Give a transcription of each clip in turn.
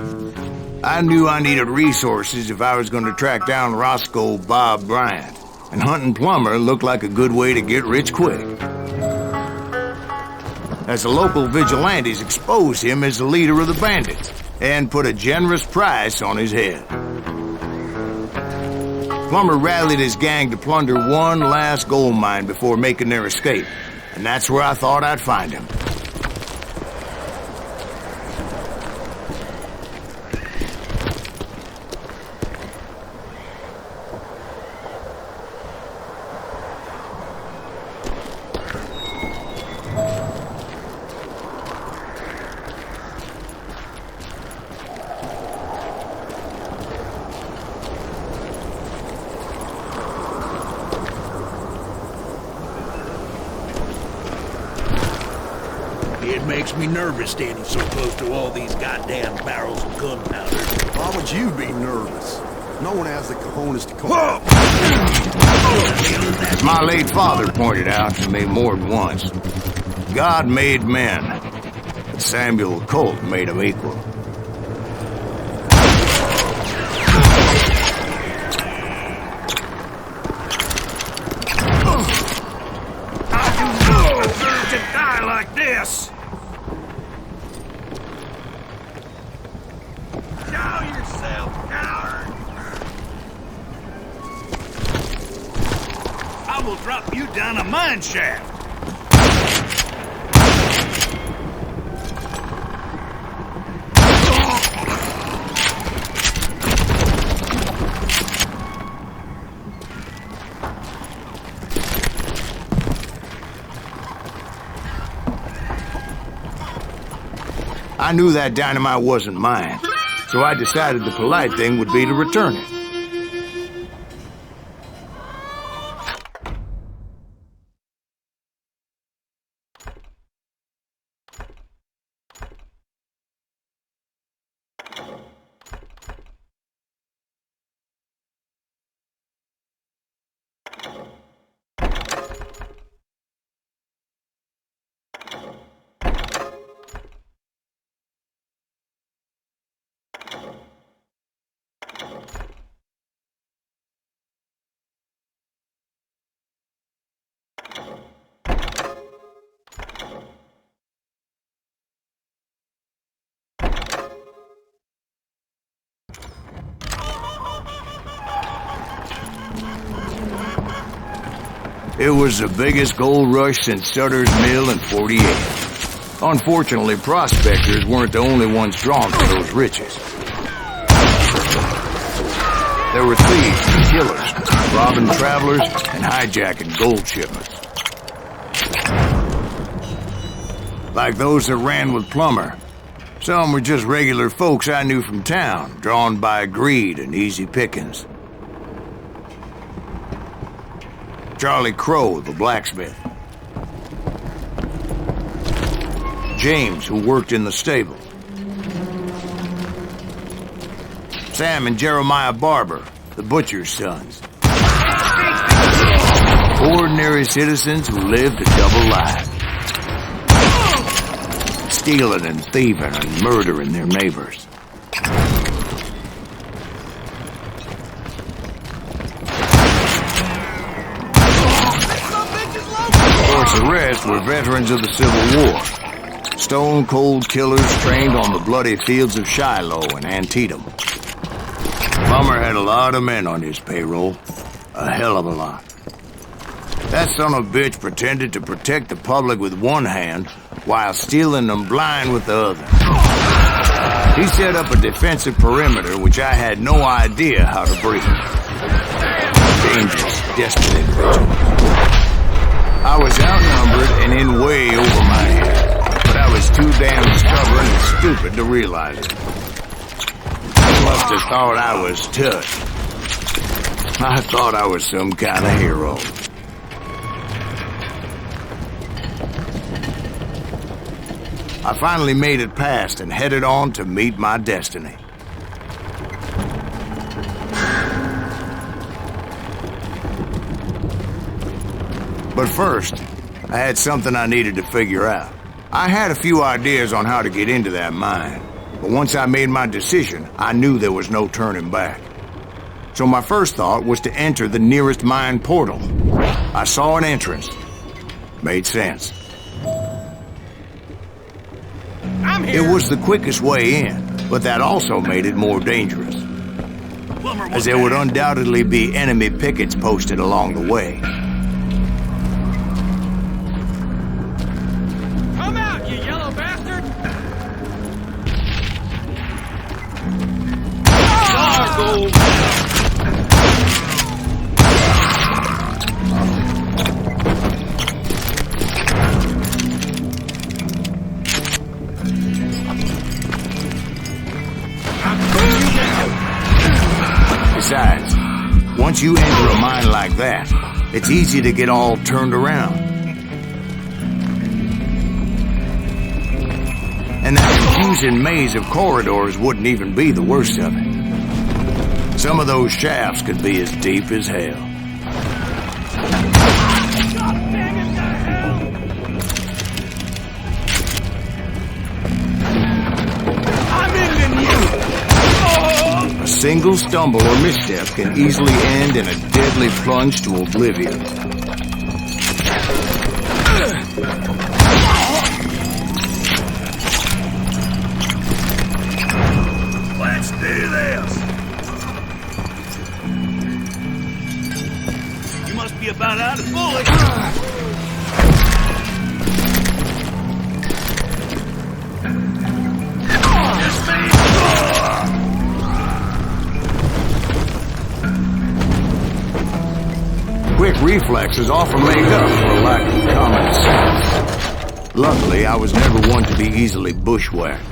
I knew I needed resources if I was going to track down Roscoe Bob Bryant, and hunting Plummer looked like a good way to get rich quick. As the local vigilantes exposed him as the leader of the bandits, and put a generous price on his head. Plummer rallied his gang to plunder one last gold mine before making their escape, and that's where I thought I'd find him. It makes me nervous standing so close to all these goddamn barrels of gunpowder. Why would you be nervous? No one has the cojones to come up. As my late father pointed out to me more than once, God made men, but Samuel Colt made them equal. I do not deserve to die like this! Show yourself, coward! I will drop you down a mine shaft! I knew that dynamite wasn't mine, so I decided the polite thing would be to return it. It was the biggest gold rush since Sutter's Mill in '48. Unfortunately, prospectors weren't the only ones drawn to those riches. There were thieves and killers, robbing travelers and hijacking gold shipments. Like those that ran with Plummer. Some were just regular folks I knew from town, drawn by greed and easy pickings. Charlie Crow, the blacksmith. James, who worked in the stable. Sam and Jeremiah Barber, the butcher's sons. Ordinary citizens who lived a double life. Stealing and thieving and murdering their neighbors. The rest were veterans of the Civil War, stone-cold killers trained on the bloody fields of Shiloh and Antietam. Plummer had a lot of men on his payroll, a hell of a lot. That son of a bitch pretended to protect the public with one hand while stealing them blind with the other. He set up a defensive perimeter which I had no idea how to breach. Dangerous, desperate adventure. I was outnumbered and in way over my head, but I was too damn stubborn and stupid to realize it. I must have thought I was tough. I thought I was some kind of hero. I finally made it past and headed on to meet my destiny. But first, I had something I needed to figure out. I had a few ideas on how to get into that mine, But once I made my decision, I knew there was no turning back. So my first thought was to enter the nearest mine portal. I saw an entrance. Made sense. I'm here. It was the quickest way in, but that also made it more dangerous, as there would undoubtedly be enemy pickets posted along the way. Come out, you yellow bastard! Cargo! Besides, once you enter a mine like that, it's easy to get all turned around. And that confusing maze of corridors wouldn't even be the worst of it. Some of those shafts could be as deep as hell. A single stumble or misstep can easily end in a deadly plunge to oblivion. Let's do this! You must be about out of bullets. Quick reflexes often make up for a lack of common sense. Luckily, I was never one to be easily bushwhacked.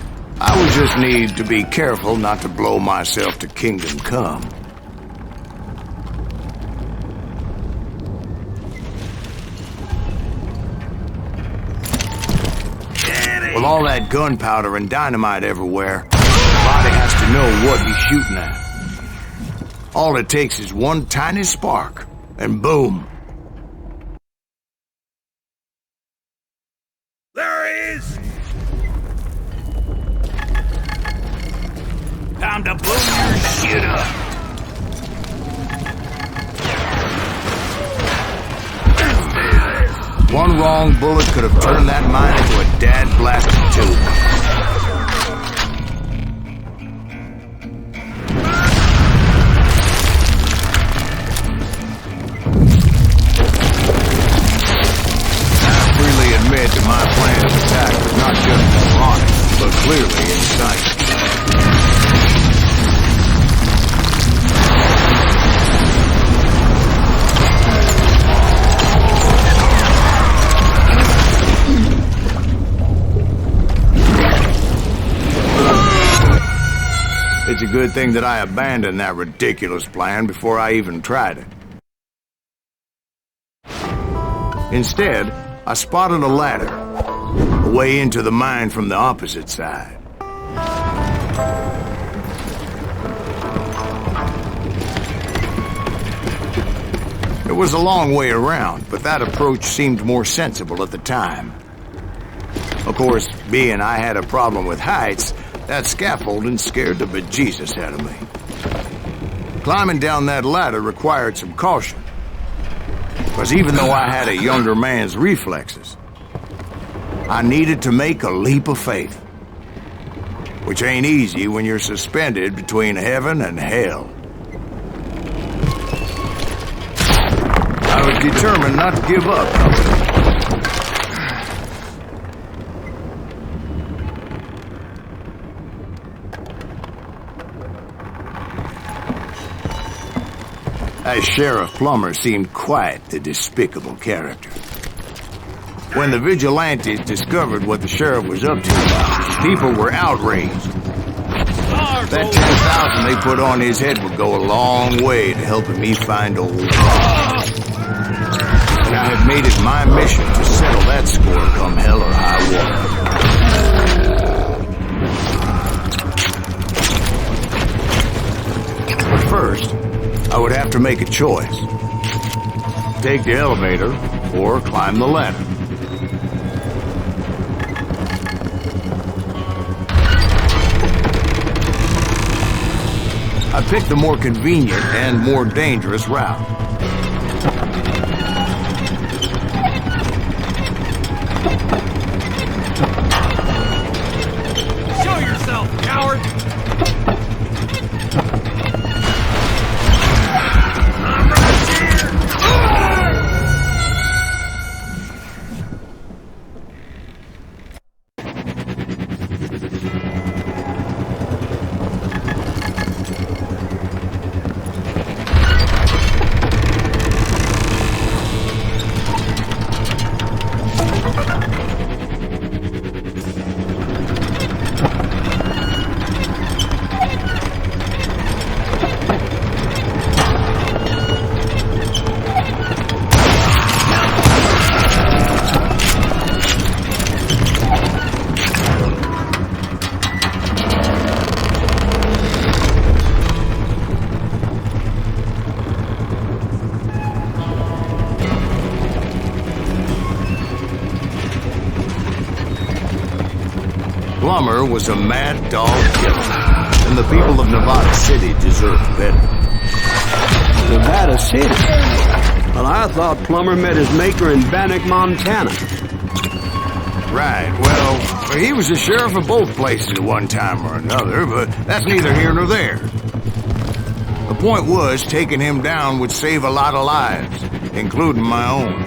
I would just need to be careful not to blow myself to kingdom come. With all that gunpowder and dynamite everywhere, the body has to know what he's shooting at. All it takes is one tiny spark, and boom. There he is! Time to blow your shit up! One wrong bullet could have turned that mine into a dad-blasted tube. My plan of attack was not just moronic, but clearly in sight. It's a good thing that I abandoned that ridiculous plan before I even tried it. Instead, I spotted a ladder, a way into the mine from the opposite side. It was a long way around, but that approach seemed more sensible at the time. Of course, being I had a problem with heights, that scaffolding scared the bejesus out of me. Climbing down that ladder required some caution. Because even though I had a younger man's reflexes, I needed to make a leap of faith. Which ain't easy when you're suspended between heaven and hell. I was determined not to give up, however. That Sheriff Plummer seemed quite the despicable character. When the vigilantes discovered what the sheriff was up to, people were outraged. That 10,000 they put on his head would go a long way to helping me find old Bob. And I have made it my mission to settle that score come hell or high water. But first, I would have to make a choice. Take the elevator or climb the ladder. I picked the more convenient and more dangerous route. Show yourself, coward! I'm right here! Plummer was a mad dog killer, and the people of Nevada City deserved better. Nevada City? Well, I thought Plummer met his maker in Bannock, Montana. Right, well, he was the sheriff of both places at one time or another, but that's neither here nor there. The point was, taking him down would save a lot of lives, including my own.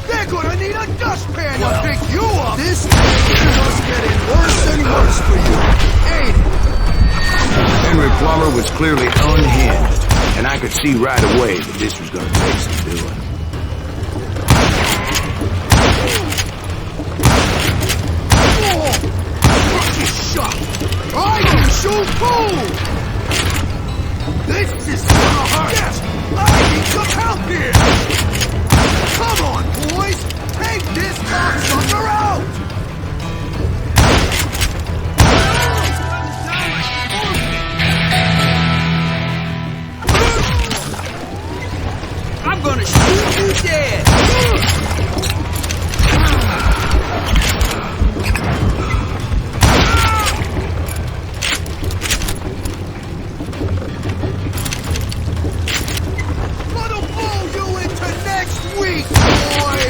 They're gonna need a dustpan to pick you up! This is getting worse and worse for you, ain't it? Henry Plummer was clearly unhinged, and I could see right away that this was going to take some doing. Shot! I can shoot too! This is gonna hurt! Yes! I need some help here! Come on, boys! Take this cocksucker out! I'm gonna shoot you dead! Gonna blow you into next week, boy!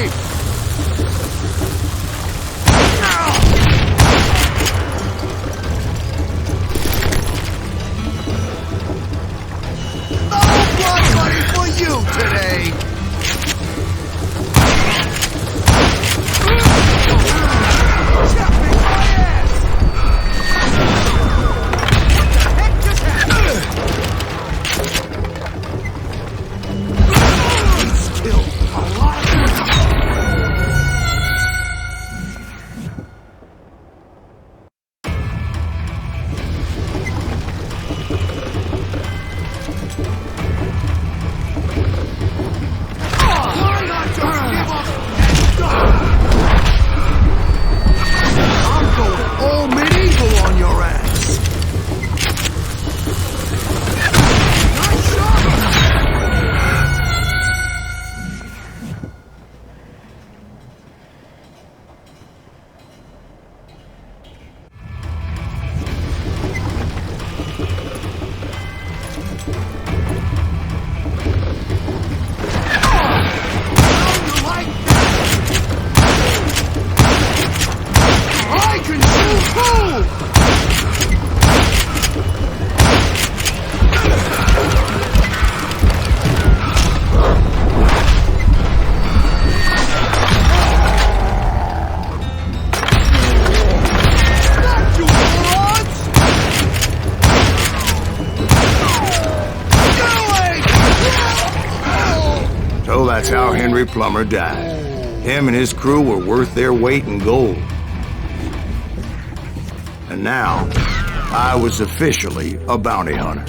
That's how Henry Plummer died. Him and his crew were worth their weight in gold. And now, I was officially a bounty hunter.